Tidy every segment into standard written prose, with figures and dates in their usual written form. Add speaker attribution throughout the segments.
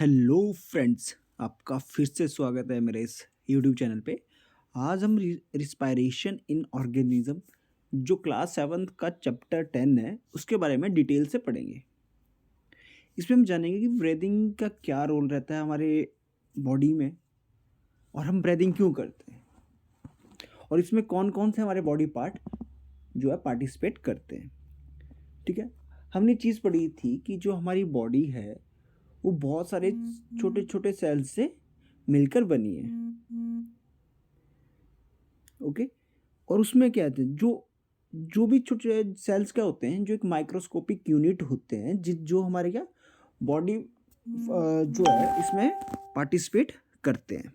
Speaker 1: Hello friends, आपका फिर से स्वागत है मेरे इस यूट्यूब चैनल पे। आज हम रिस्पायरेशन इन ऑर्गेनिज्म जो क्लास 7th का चैप्टर 10 है उसके बारे में डिटेल से पढ़ेंगे। इसमें हम जानेंगे कि ब्रीदिंग का क्या रोल रहता है हमारे बॉडी में और हम ब्रीदिंग क्यों करते हैं और इसमें कौन कौन से हमारे बॉडी पार्ट जो है पार्टिसिपेट करते हैं। ठीक है, हमने चीज़ पढ़ी थी कि जो हमारी बॉडी है वो बहुत सारे छोटे छोटे सेल्स से मिलकर बनी है। ओके, और उसमें क्या है जो जो भी छोटे सेल्स क्या होते हैं जो एक माइक्रोस्कोपिक यूनिट होते हैं जो हमारे क्या बॉडी जो है इसमें पार्टिसिपेट करते हैं।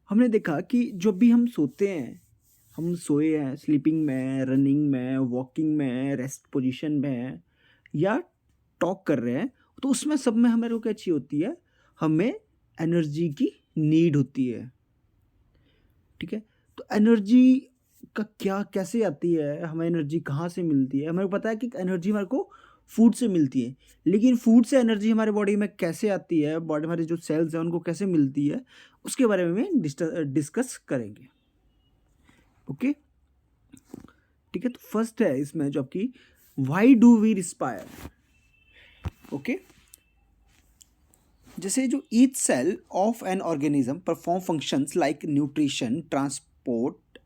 Speaker 1: हमने देखा कि जब भी हम सोते हैं, हम सोए हैं स्लीपिंग में, रनिंग में, वॉकिंग में, रेस्ट पोजीशन में या टॉक कर रहे हैं, तो उसमें सब में हमारे को क्या चाहिए होती है, हमें एनर्जी की नीड होती है। ठीक है, तो एनर्जी का क्या कैसे आती है, हमें एनर्जी कहाँ से मिलती है। हमें पता है कि एनर्जी हमारे को फूड से मिलती है, लेकिन फूड से एनर्जी हमारे बॉडी में कैसे आती है, बॉडी हमारे जो सेल्स हैं उनको कैसे मिलती है, उसके बारे में डिस्कस करेंगे। ओके, ठीक है, तो फर्स्ट है इसमें जो आपकी why do we respire. Okay, जैसे जो each cell of an organism perform functions like nutrition, transport,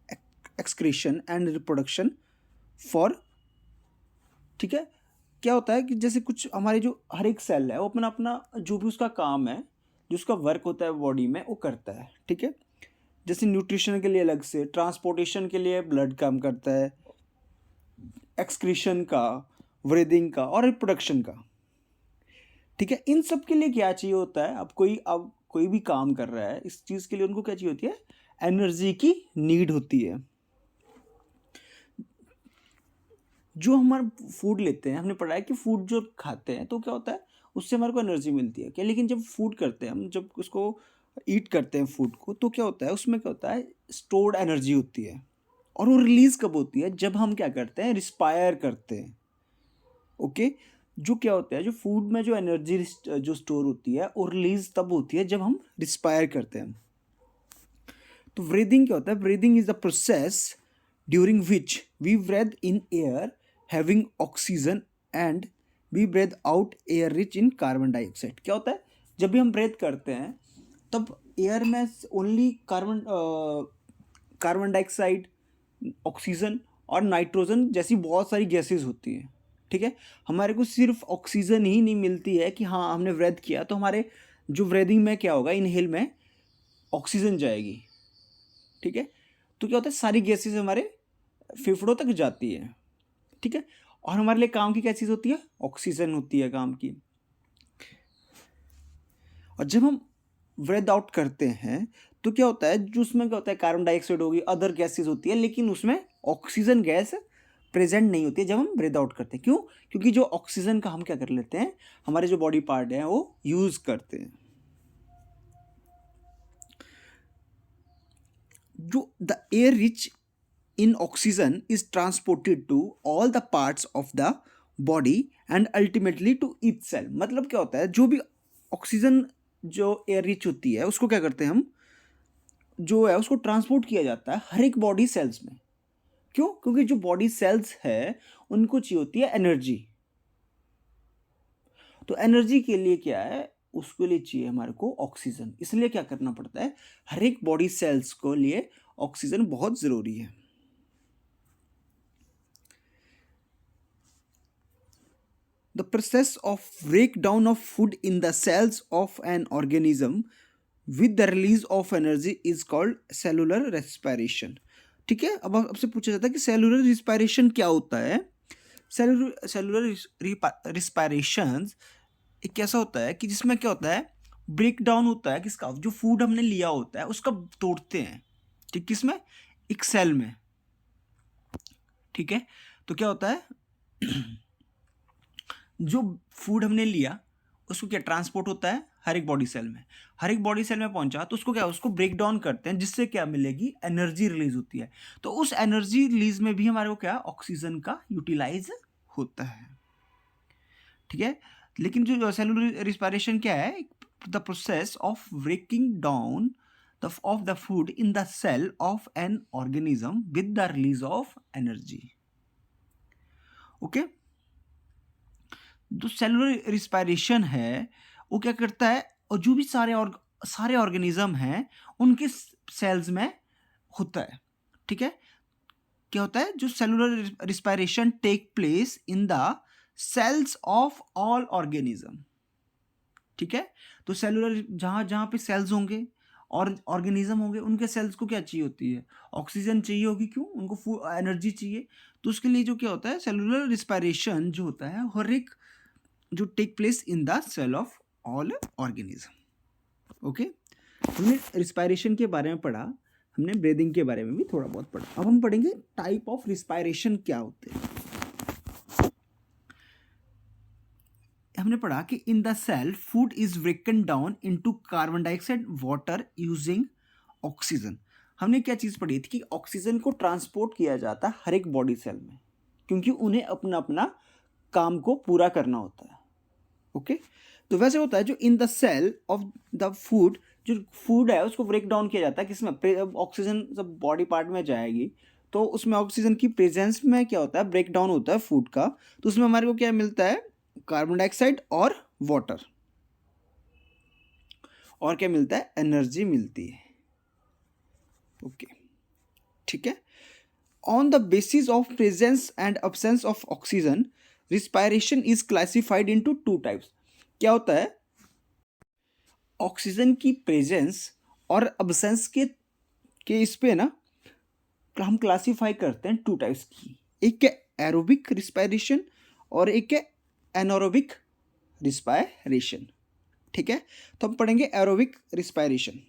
Speaker 1: excretion and reproduction for. ठीक है, क्या होता है कि जैसे कुछ हमारे जो हर एक सेल है वो अपना अपना जो भी उसका काम है, जो उसका वर्क होता है बॉडी में वो करता है। ठीक है, जैसे न्यूट्रिशन के लिए अलग से, ट्रांसपोर्टेशन के लिए ब्लड काम करता है, एक्सक्रीशन का, ब्रीदिंग का और रिप्रोडक्शन का। ठीक है, इन सब के लिए क्या चाहिए होता है, अब कोई भी काम कर रहा है इस चीज़ के लिए उनको क्या चाहिए होती है, एनर्जी की नीड होती है। जो हमारा फूड लेते हैं, हमने पढ़ा है कि फूड जो खाते हैं तो क्या होता है उससे हमारे को एनर्जी मिलती है क्या, लेकिन जब फूड करते हैं हम, जब उसको ईट करते हैं फूड को, तो क्या होता है उसमें क्या होता है, स्टोर्ड एनर्जी होती है। और वो रिलीज कब होती है, जब हम क्या करते हैं, रिस्पायर करते हैं। ओके, जो क्या होता है, जो फूड में जो एनर्जी जो स्टोर होती है वो रिलीज तब होती है जब हम रिस्पायर करते हैं। तो ब्रीदिंग क्या होता है, breathing is the process during which we breathe in air having oxygen and we breathe out air rich in carbon dioxide. क्या होता है, जब भी हम ब्रेथ करते हैं तब एयर में ओनली कार्बन डाइऑक्साइड, ऑक्सीजन और नाइट्रोजन जैसी बहुत सारी गैसेस होती हैं। ठीक है, हमारे को सिर्फ ऑक्सीजन ही नहीं मिलती है कि हाँ हमने ब्रेथ किया तो हमारे जो ब्रीदिंग में क्या होगा, इनहेल में ऑक्सीजन जाएगी। ठीक है, तो क्या होता है, सारी गैसेस हमारे फेफड़ों तक जाती है। ठीक है, और हमारे लिए काम की क्या चीज़ होती है, ऑक्सीजन होती है काम की। और जब हम ब्रेथ आउट करते हैं तो क्या होता है, जो उसमें क्या होता है, कार्बन डाइऑक्साइड होगी, अदर गैसेस होती है, लेकिन उसमें ऑक्सीजन गैस प्रेजेंट नहीं होती है जब हम ब्रेथ आउट करते हैं। क्यों? क्योंकि जो ऑक्सीजन का हम क्या कर लेते हैं, हमारे जो बॉडी पार्ट हैं वो यूज करते हैं। जो the air rich in oxygen is transported to all the parts of the body and ultimately to each cell। मतलब क्या होता है, जो भी ऑक्सीजन जो एयर रिच होती है उसको क्या करते हैं हम, जो है उसको ट्रांसपोर्ट किया जाता है हर एक बॉडी सेल्स में। क्यों? क्योंकि जो बॉडी सेल्स है उनको चाहिए होती है एनर्जी। तो एनर्जी के लिए क्या है, उसके लिए चाहिए हमारे को ऑक्सीजन। इसलिए क्या करना पड़ता है, हर एक बॉडी सेल्स को लिए ऑक्सीजन बहुत ज़रूरी है। The process of breakdown of food in the cells of an organism with the release of energy is called cellular respiration। ठीक है, अब आपसे पूछा जाता है कि सेलुलर रिस्पायरेशन क्या होता है। सेलुलर रिस्पायरेशन एक कैसा होता है कि जिसमें क्या होता है, ब्रेक डाउन होता है किसका, जो फूड हमने लिया होता है उसका तोड़ते हैं। ठीक, किसमें, एक सेल में। ठीक है, तो क्या होता है जो फूड हमने लिया उसको क्या ट्रांसपोर्ट होता है हर एक बॉडी सेल में, हर एक बॉडी सेल में पहुंचा तो उसको क्या, उसको ब्रेक डाउन करते हैं, जिससे क्या मिलेगी, एनर्जी रिलीज होती है। तो उस एनर्जी रिलीज में भी हमारे को क्या, ऑक्सीजन का यूटिलाइज होता है। ठीक है। लेकिन जो सेलुलर रिस्पायरेशन क्या है, the process of breaking down of the food in the cell of an organism with the release of energy. Okay, जो सेलुलर रिस्पायरेशन है वो क्या करता है, और जो भी सारे ऑर्गेनिज्म हैं उनके सेल्स में होता है। ठीक है, क्या होता है, जो cellular respiration take place in the cells of all organism. ठीक है, तो सेलुलर जहाँ जहाँ पे सेल्स होंगे और ऑर्गेनिज्म होंगे, उनके सेल्स को क्या चाहिए होती है, ऑक्सीजन चाहिए होगी। क्यों, उनको एनर्जी चाहिए। तो उसके लिए जो क्या होता है, सेलुलर रिस्पायरेशन जो होता है हर एक जो take place in the cell of all organism. Okay, हमने रिस्पायरेशन के बारे में पढ़ा, हमने ब्रीदिंग के बारे में भी थोड़ा बहुत पढ़ा। अब हम पढ़ेंगे टाइप ऑफ रिस्पायरेशन क्या होते हैं। हमने पढ़ा कि in the cell food is broken down into carbon dioxide water using oxygen. हमने क्या चीज़ पढ़ी थी कि ऑक्सीजन को ट्रांसपोर्ट किया जाता है हर एक बॉडी सेल में, क्योंकि उन्हें अपना अपना काम को पूरा करना होता है। ओके, तो वैसे होता है जो in the cell of the food, जो फूड है उसको ब्रेक डाउन किया जाता है किसमें, ऑक्सीजन जब बॉडी पार्ट में जाएगी तो उसमें ऑक्सीजन की प्रेजेंस में क्या होता है, ब्रेक डाउन होता है फूड का। तो उसमें हमारे को क्या मिलता है, कार्बन डाइऑक्साइड और वाटर, और क्या मिलता है, एनर्जी मिलती है। ओके, ठीक है। On the basis of presence and absence of oxygen respiration is classified into two types. क्या होता है, ऑक्सीजन की प्रेजेंस और अब्सेंस के इस पे ना हम क्लासीफाई करते हैं टू टाइप्स की। एक है एरोबिक रिस्पायरेशन और एक है एनारोबिक रिस्पायरेशन। ठीक है, तो हम पढ़ेंगे एरोबिक रिस्पायरेशन।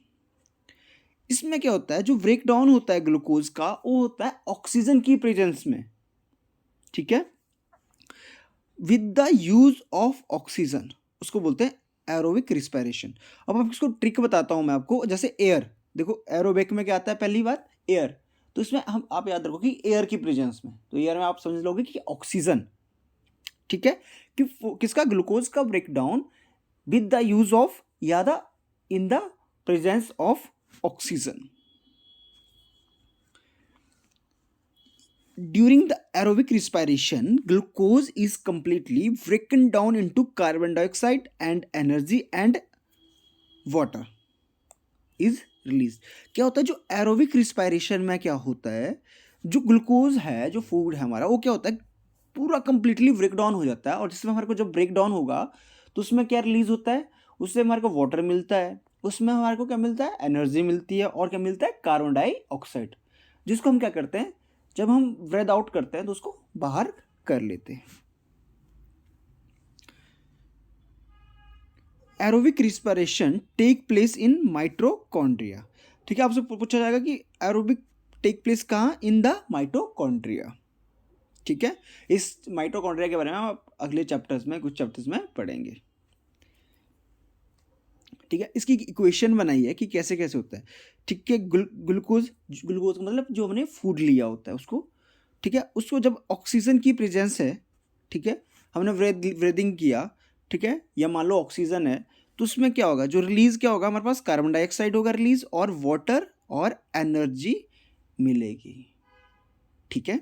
Speaker 1: इसमें क्या होता है, जो ब्रेक डाउन होता है ग्लूकोज का वो होता है ऑक्सीजन की प्रेजेंस में। ठीक है, with the use of oxygen, उसको बोलते हैं एरोबिक रिस्पायरेशन। अब आप इसको ट्रिक बताता हूं मैं आपको। जैसे एयर, देखो एरोबिक में क्या आता है, पहली बात एयर, तो इसमें हम आप याद रखो कि एयर की प्रेजेंस में, तो एयर में आप समझ लोगे कि ऑक्सीजन। ठीक है, कि किसका, ग्लूकोज का breakdown with the use of या the in the presence of oxygen. During the aerobic respiration, glucose is completely broken down into carbon dioxide and energy and water is released. क्या होता है, जो एरोबिक रिस्पायरेशन में क्या होता है, जो ग्लूकोज है, जो फूड है हमारा, वो क्या होता है, पूरा कंप्लीटली ब्रेक डाउन हो जाता है। और जिसमें हमारे को जब ब्रेक डाउन होगा तो उसमें क्या रिलीज होता है, उससे हमारे को वाटर मिलता है, उसमें हमारे को क्या मिलता है, एनर्जी मिलती है, और क्या मिलता है, कार्बन डाइऑक्साइड, जिसको हम क्या करते हैं, जब हम ब्रेथ आउट करते हैं तो उसको बाहर कर लेते हैं। Aerobic respiration take place in mitochondria. ठीक है, आपसे पूछा जाएगा कि एरोबिक टेक प्लेस कहाँ, इन द माइटोकॉन्ड्रिया। ठीक है, इस माइटोकॉन्ड्रिया के बारे में आप अगले चैप्टर्स में, कुछ चैप्टर्स में पढ़ेंगे। ठीक है, इसकी इक्वेशन बनाई है कि कैसे कैसे होता है। ठीक है, ग्लूकोज मतलब जो हमने फूड लिया होता है उसको, ठीक है, उसको जब ऑक्सीजन की प्रेजेंस है, ठीक है, हमने ब्रीदिंग किया, ठीक है, या मान लो ऑक्सीजन है, तो उसमें क्या होगा, जो रिलीज क्या होगा, हमारे पास कार्बन डाइऑक्साइड होगा रिलीज, और वाटर और एनर्जी मिलेगी। ठीक है,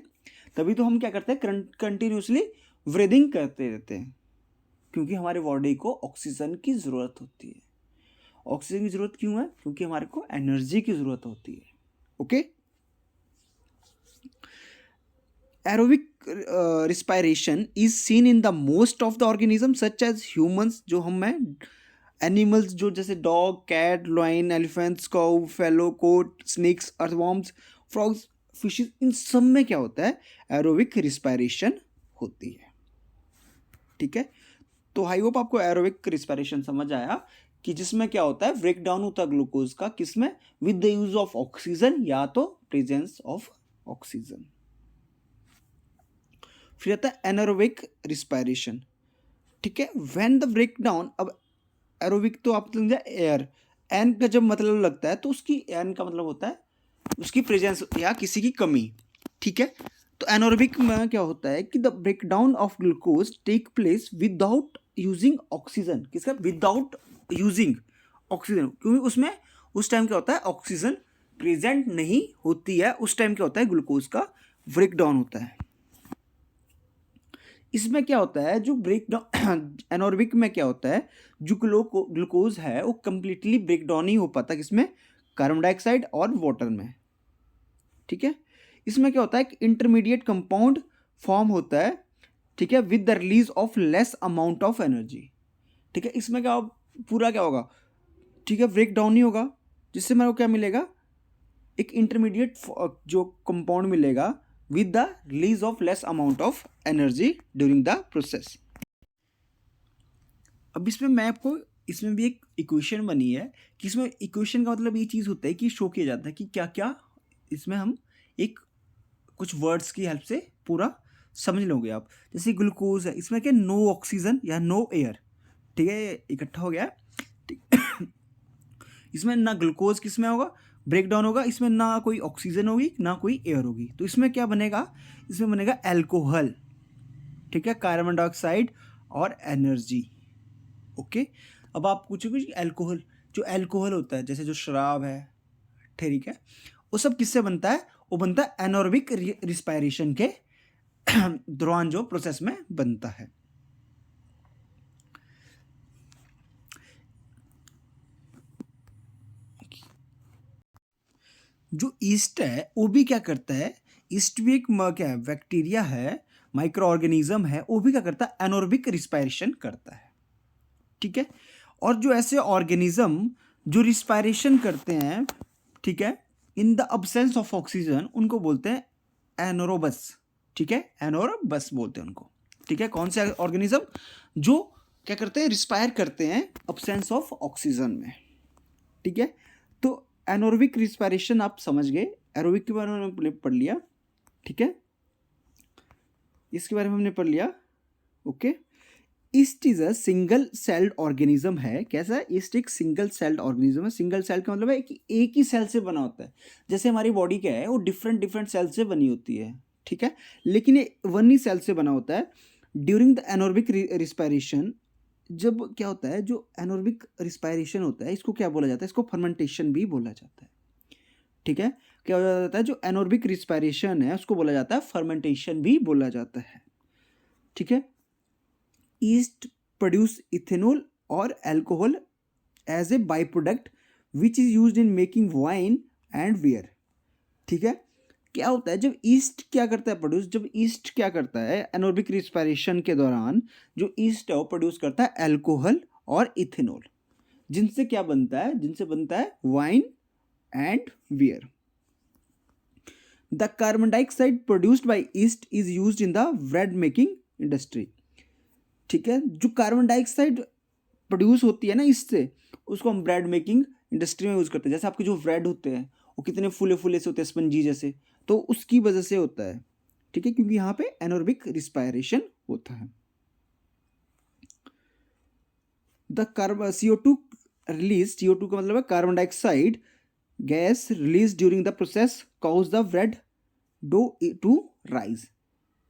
Speaker 1: तभी तो हम क्या करते हैं, कंटिन्यूसली ब्रीदिंग करते रहते हैं, क्योंकि हमारे बॉडी को ऑक्सीजन की ज़रूरत होती है। ऑक्सीजन की ज़रूरत क्यों है, क्योंकि हमारे को एनर्जी की ज़रूरत होती है। Okay, aerobic respiration is seen in the most of the organism such as humans, जो हम हैं, एनिमल्स जो जैसे dog, cat, lion, elephants, cow, फैलो, goat, snakes, earthworms, frogs, fishes, इन सब में क्या होता है, एरोबिक रिस्पायरेशन होती है। ठीक है, तो आई होप आपको एरोबिक रिस्पायरेशन समझ आया, कि जिसमें क्या होता है, ब्रेक डाउन होता है ग्लूकोज का, किसमें, with the use of oxygen या तो प्रेजेंस ऑफ ऑक्सीजन। फिर आता है एनारोबिक रिस्पायरेशन। ठीक है, व्हेन द ब्रेक डाउन, अब एरोबिक तो आप समझे एयर, एन का जब मतलब लगता है तो उसकी एन का मतलब होता है उसकी प्रेजेंस या किसी की कमी। ठीक है, तो एनोरोबिक में क्या होता है कि the breakdown of glucose take place without using oxygen. किसका? विदाउट यूजिंग ऑक्सीजन, क्योंकि उसमें उस टाइम क्या होता है, ऑक्सीजन प्रेजेंट नहीं होती है। उस टाइम क्या होता है, ग्लूकोज का ब्रेकडाउन होता है। इसमें क्या होता है, जो ब्रेकडाउन एनोरोबिक में क्या होता है, जो ग्लूकोज है वो कंप्लीटली ब्रेकडाउन नहीं हो पाता। किसमें? कार्बन डाइऑक्साइड और वाटर में। ठीक है। इसमें क्या होता है, एक इंटरमीडिएट कंपाउंड फॉर्म होता है, ठीक है, with the release of less amount of energy. ठीक है। इसमें क्या पूरा क्या होगा, ठीक है, ब्रेक डाउन नहीं होगा, जिससे मेरे को क्या मिलेगा, एक इंटरमीडिएट जो कंपाउंड मिलेगा with the release of less amount of energy during the process. अब इसमें मैं आपको, इसमें भी एक इक्वेशन बनी है कि इसमें इक्वेशन का मतलब ये चीज़ होता है कि शो किया जाता है कि क्या क्या इसमें हम एक कुछ वर्ड्स की हेल्प से पूरा समझ लोगे आप। जैसे ग्लूकोज है, इसमें क्या, नो ऑक्सीजन या नो एयर, ठीक है, इकट्ठा हो गया। ठीक। इसमें ना ग्लूकोज किस में होगा, ब्रेक डाउन होगा, इसमें ना कोई ऑक्सीजन होगी ना कोई एयर होगी, तो इसमें क्या बनेगा, इसमें बनेगा एल्कोहल। ठीक है, कार्बन डाइऑक्साइड और एनर्जी। ओके। अब आप पूछोगे एल्कोहल, जो एल्कोहल होता है जैसे जो शराब है, ठीक है, वो सब किससे बनता है, वो बनता है एनोरोबिक रिस्पायरेशन के दौरान जो प्रोसेस में बनता है। जो ईस्ट है वो भी क्या करता है, ईस्ट भी एक क्या है, बैक्टीरिया है, माइक्रो ऑर्गेनिज्म है, वो भी क्या करता है, एनोरोबिक रिस्पायरेशन करता है। ठीक है। और जो ऐसे ऑर्गेनिज्म जो रिस्पायरेशन करते हैं, ठीक है, in the absence of oxygen, उनको बोलते हैं एनोरोबस। ठीक है, एनोरोबस बोलते हैं उनको। ठीक है। कौन से ऑर्गेनिज्म जो क्या करते हैं, रिस्पायर करते हैं अब्सेंस ऑफ ऑक्सीजन में। ठीक है। तो एनोरोबिक रिस्पायरेशन आप समझ गए, एरोबिक के बारे में हमने पढ़ लिया। ठीक है, इसके बारे में हमने पढ़ लिया। Okay. East is a single celled organism है। कैसा है, ईस्ट एक सिंगल सेल्ड ऑर्गेनिज्म है। सिंगल सेल का मतलब है कि एक ही सेल से बना होता है। जैसे हमारी बॉडी क्या है, वो डिफरेंट डिफरेंट सेल से बनी होती है। ठीक है, लेकिन ये वन ही सेल से बना होता है। ड्यूरिंग द एनोरोबिक रिस्पायरेशन, जब क्या होता है, जो एनोरोबिक रिस्पायरेशन होता है, इसको क्या बोला जाता है, इसको फर्मेंटेशन भी बोला जाता है। ठीक है, क्या हो जाता है, जो एनोरोबिक रिस्पायरेशन है उसको बोला जाता है फर्मेंटेशन भी बोला जाता है। ठीक है। ईस्ट प्रोड्यूस इथेनॉल और alcohol as a by product which is used in making wine and beer. ठीक है। क्या होता है, जब ईस्ट क्या करता है प्रोड्यूस, जब ईस्ट क्या करता है एनोरोबिक रिस्पायरेशन के दौरान, जो ईस्ट है वो प्रोड्यूस करता है अल्कोहल और इथेनॉल, जिनसे क्या बनता है, जिनसे बनता है wine and beer. The carbon dioxide produced by yeast is used in the bread making industry. ठीक है, जो कार्बन डाइऑक्साइड प्रोड्यूस होती है ना इससे, उसको हम ब्रेड मेकिंग इंडस्ट्री में यूज़ करते हैं। जैसे आपके जो ब्रेड होते हैं वो कितने फूले फूले से होते हैं, स्पंजी जैसे, तो उसकी वजह से होता है। ठीक है, क्योंकि यहाँ पे एनोरोबिक रिस्पायरेशन होता है। The carbon CO2 release, CO2 का मतलब है carbon dioxide gas release during the process cause the bread dough to rise.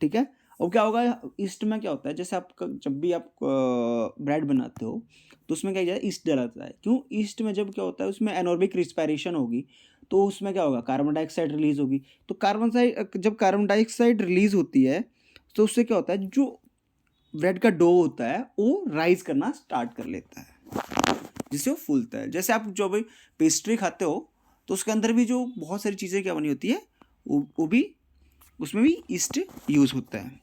Speaker 1: ठीक है। अब क्या होगा, ईस्ट में क्या होता है, जैसे आप जब भी आप ब्रेड बनाते हो तो उसमें क्या ईस्ट डाला जाता है। क्यों, ईस्ट में जब क्या होता है, उसमें एनोरोबिक रिस्पायरेशन होगी तो उसमें क्या होगा, कार्बन डाइऑक्साइड रिलीज होगी। तो जब कार्बन डाइऑक्साइड रिलीज होती है तो उससे क्या होता है, जो ब्रेड का डो होता है वो राइज करना स्टार्ट कर लेता है, जिससे वो फूलता है। जैसे आप जो भी पेस्ट्री खाते हो तो उसके अंदर भी जो बहुत सारी चीज़ें क्या बनी होती है, वो भी उसमें भी ईस्ट यूज होता है।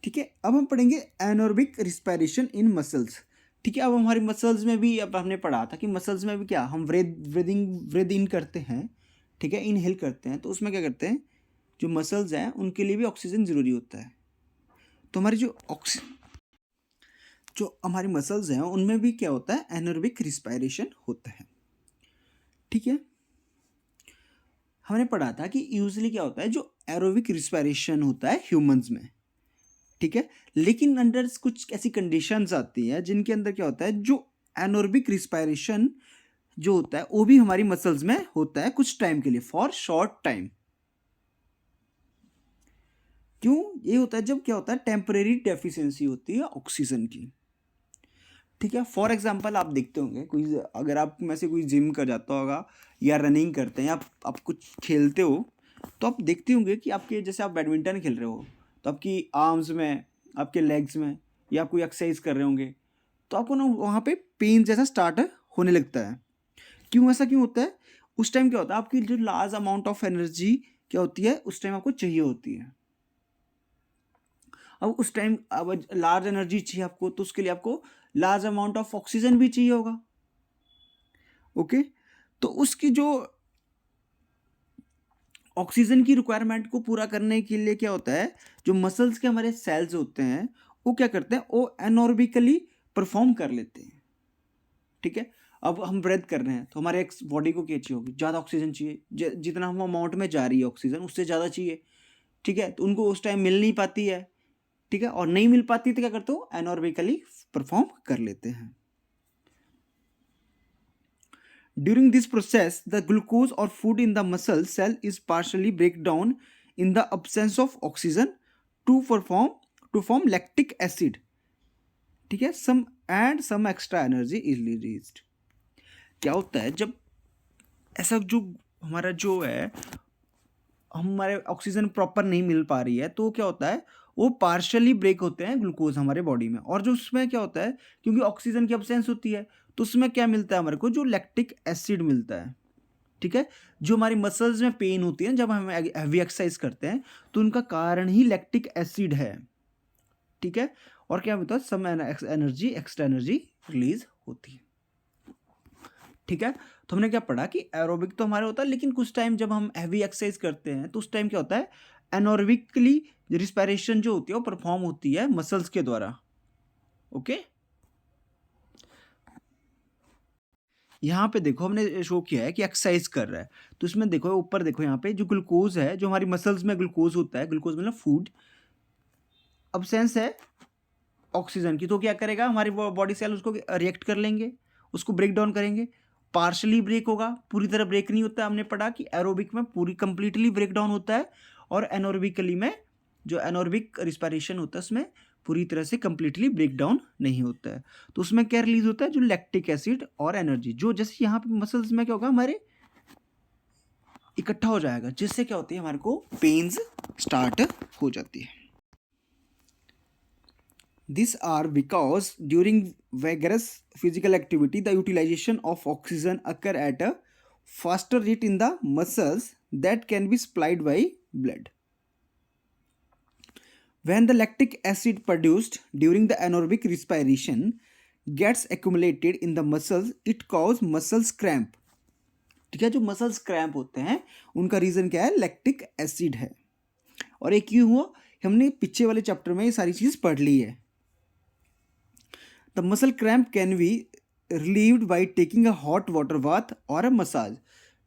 Speaker 1: ठीक है। अब हम पढ़ेंगे एनोरोबिक रिस्पायरेशन इन मसल्स। ठीक है। अब हमारी मसल्स में भी, अब हमने पढ़ा था कि मसल्स में भी क्या, हम ब्रीद इन करते हैं। ठीक है, इनहेल करते हैं, तो उसमें क्या करते हैं, जो मसल्स हैं उनके लिए भी ऑक्सीजन ज़रूरी होता है। तो हमारी जो हमारी मसल्स हैं उनमें भी क्या होता है, एनोरोबिक रिस्पायरेशन होता है। ठीक है। हमने पढ़ा था कि यूजुअली क्या होता है, जो एरोबिक रिस्पायरेशन होता है ह्यूमंस में। ठीक है, लेकिन अंडर कुछ ऐसी कंडीशंस आती हैं जिनके अंदर क्या होता है, जो एनोरोबिक रिस्पायरेशन जो होता है वो भी हमारी मसल्स में होता है कुछ टाइम के लिए, फॉर शॉर्ट टाइम। क्यों ये होता है? जब क्या होता है, टेम्परेरी डेफिशिएंसी होती है ऑक्सीजन की, ठीक है। फॉर एग्जांपल आप देखते होंगे कोई, अगर आप में से कोई जिम कर जाता होगा या रनिंग करते हैं या आप कुछ खेलते हो, तो आप देखते होंगे कि आपके, जैसे आप बैडमिंटन खेल रहे हो तो आपकी आर्म्स में, आपके लेग्स में, या आप कोई एक्सरसाइज कर रहे होंगे तो आपको ना वहाँ पे पेन जैसा स्टार्ट होने लगता है। क्यों ऐसा क्यों होता है? उस टाइम क्या होता है, आपकी जो लार्ज अमाउंट ऑफ एनर्जी क्या होती है उस टाइम आपको चाहिए होती है। अब उस टाइम अब लार्ज एनर्जी चाहिए आपको, तो उसके लिए आपको लार्ज अमाउंट ऑफ ऑक्सीजन भी चाहिए होगा। ओके, तो उसकी जो ऑक्सीजन की रिक्वायरमेंट को पूरा करने के लिए क्या होता है, जो मसल्स के हमारे सेल्स होते हैं वो क्या करते हैं, वो एनॉर्बिकली परफॉर्म कर लेते हैं, ठीक है। अब हम ब्रेथ कर रहे हैं तो हमारे बॉडी को क्या चाहिए होगी, ज़्यादा ऑक्सीजन चाहिए, जितना हम अमाउंट में जा रही है ऑक्सीजन उससे ज़्यादा चाहिए, ठीक है। तो उनको उस टाइम मिल नहीं पाती है, ठीक है, और नहीं मिल पाती तो क्या करते हो, एनॉर्बिकली परफॉर्म कर लेते हैं। During this process, the glucose or food in the muscle cell is partially break down in the absence of oxygen to form lactic acid. ठीक है, some extra energy is released. क्या होता है जब ऐसा जो हमारा जो है, हमारे ऑक्सीजन प्रॉपर नहीं मिल पा रही है तो क्या होता है, वो पार्शली ब्रेक होते हैं ग्लूकोज हमारे बॉडी में, और जो उसमें क्या होता है, क्योंकि ऑक्सीजन की अब्सेंस होती है तो उसमें क्या मिलता है हमारे को, जो लैक्टिक एसिड मिलता है, ठीक है। जो हमारी मसल्स में पेन होती है जब हम हैवी एक्सरसाइज करते हैं तो उनका कारण ही लैक्टिक एसिड है, ठीक है। और क्या होता है, some energy, extra energy release होती है, ठीक है। तो हमने क्या पढ़ा कि एरोबिक तो हमारा होता है, लेकिन कुछ टाइम जब हम हैवी एक्सरसाइज करते हैं तो उस टाइम क्या होता है, एनोरबिकली रिस्पायरेशन जो होती है वो परफॉर्म होती है मसल्स के द्वारा। ओके, यहाँ पे देखो हमने शो किया है कि एक्सरसाइज कर रहा है, तो इसमें देखो ऊपर देखो, यहाँ पे जो ग्लूकोज है, जो हमारी मसल्स में ग्लूकोज होता है, ग्लूकोज मतलब फूड, अब्सेंस है ऑक्सीजन की, तो क्या करेगा, हमारी बॉडी सेल उसको रिएक्ट कर लेंगे, उसको ब्रेक डाउन करेंगे, पार्शली ब्रेक होगा, पूरी तरह ब्रेक नहीं होता। हमने पढ़ा कि एरोबिक में पूरी कंप्लीटली ब्रेक डाउन होता है, और एनोरबिकली में जो एनोरबिक रिस्पायरेशन होता है उसमें पूरी तरह से कंप्लीटली ब्रेक डाउन नहीं होता है। तो उसमें क्या रिलीज होता है, जो लैक्टिक एसिड और एनर्जी, जो जैसे यहाँ पे मसल्स में क्या होगा, हमारे इकट्ठा हो जाएगा, जिससे क्या होती है, हमारे को पेन्स स्टार्ट हो जाती है। These are because during vigorous physical activity, the utilization of oxygen occur at a faster rate in the muscles that can be supplied by blood. When the lactic acid produced during the anaerobic respiration gets accumulated in the muscles, it causes muscles cramp. ठीक है, जो muscles cramp होते हैं उनका reason क्या है, lactic acid है। और ये क्यों हुआ, हमने पीछे वाले चैप्टर में ये सारी चीज़ पढ़ ली है। The muscle cramp can be relieved by taking a hot water bath or a massage.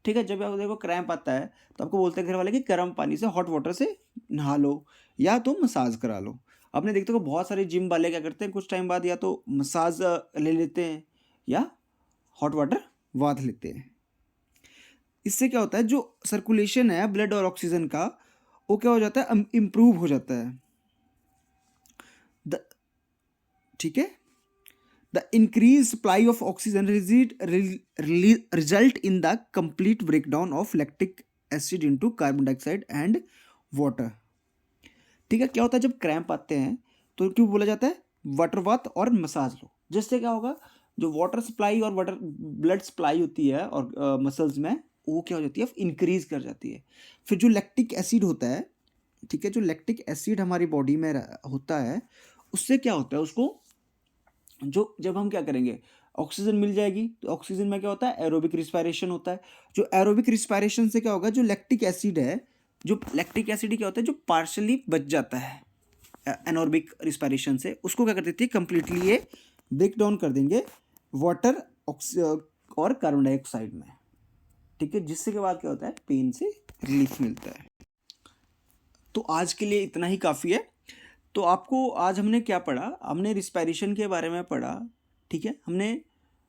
Speaker 1: ठीक है, जब आपको देखो क्रैम्प आता है तो आपको बोलते हैं घर वाले कि गर्म पानी से, हॉट वाटर से नहा लो या तो मसाज करा लो। आपने देखते हो बहुत सारे जिम वाले क्या करते हैं, कुछ टाइम बाद या तो मसाज ले लेते हैं या हॉट वाटर बाथ लेते हैं। इससे क्या होता है, जो सर्कुलेशन है ब्लड और ऑक्सीजन का, वो क्या हो जाता है, इम्प्रूव हो जाता है। ठीक है, the increased supply of oxygen result in the complete breakdown of lactic acid into carbon dioxide and water. ठीक है, क्या होता है जब क्रैम्प आते हैं तो क्यों बोला जाता है वाटर बाथ और मसाज लो, जिससे क्या होगा, जो वाटर सप्लाई और वाटर ब्लड सप्लाई होती है और मसल्स में, वो क्या हो जाती है, इंक्रीज कर जाती है। फिर जो लैक्टिक एसिड होता है, ठीक है, जो लैक्टिक एसिड हमारी बॉडी में होता है, उससे क्या होता है, उसको जो जब हम क्या करेंगे, ऑक्सीजन मिल जाएगी, तो ऑक्सीजन में क्या होता है, एरोबिक रिस्पायरेशन होता है। जो एरोबिक रिस्पायरेशन से क्या होगा, जो लैक्टिक एसिड है, जो लैक्टिक एसिड क्या होता है, जो पार्शली बच जाता है एनोरबिक रिस्पायरेशन से, उसको क्या कर देती है, कंप्लीटली ये ब्रेक डाउन कर देंगे वाटर और कार्बन डाइऑक्साइड में, ठीक है, जिससे के बाद क्या होता है, पेन से रिलीफ मिलता है। तो आज के लिए इतना ही काफ़ी है। तो आपको आज हमने क्या पढ़ा, हमने रिस्पायरेशन के बारे में पढ़ा, ठीक है, हमने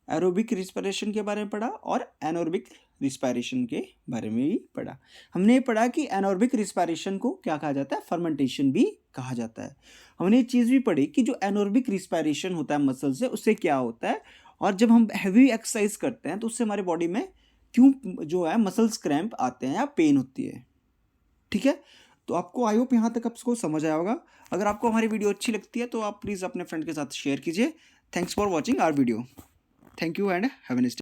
Speaker 1: एरोबिक रिस्पायरेशन के बारे में पढ़ा और एनोरबिक रिस्पायरेशन के बारे में भी पढ़ा। हमने पढ़ा कि एनॉर्बिक रिस्पायरेशन को क्या कहा जाता है, फर्मेंटेशन भी कहा जाता है। हमने ये चीज़ भी पढ़ी कि जो एनॉर्बिक रिस्पायरेशन होता है मसल से, उससे क्या होता है, और जब हम हैवी एक्सरसाइज करते हैं तो उससे हमारे बॉडी में क्यों जो है मसल्स क्रैम्प आते हैं या पेन होती है। ठीक है, तो आपको आई होप यहाँ तक आपको समझ आया होगा। अगर आपको हमारी वीडियो अच्छी लगती है तो आप प्लीज़ अपने फ्रेंड के साथ शेयर कीजिए। Thanks for watching our video. Thank you and have a nice day.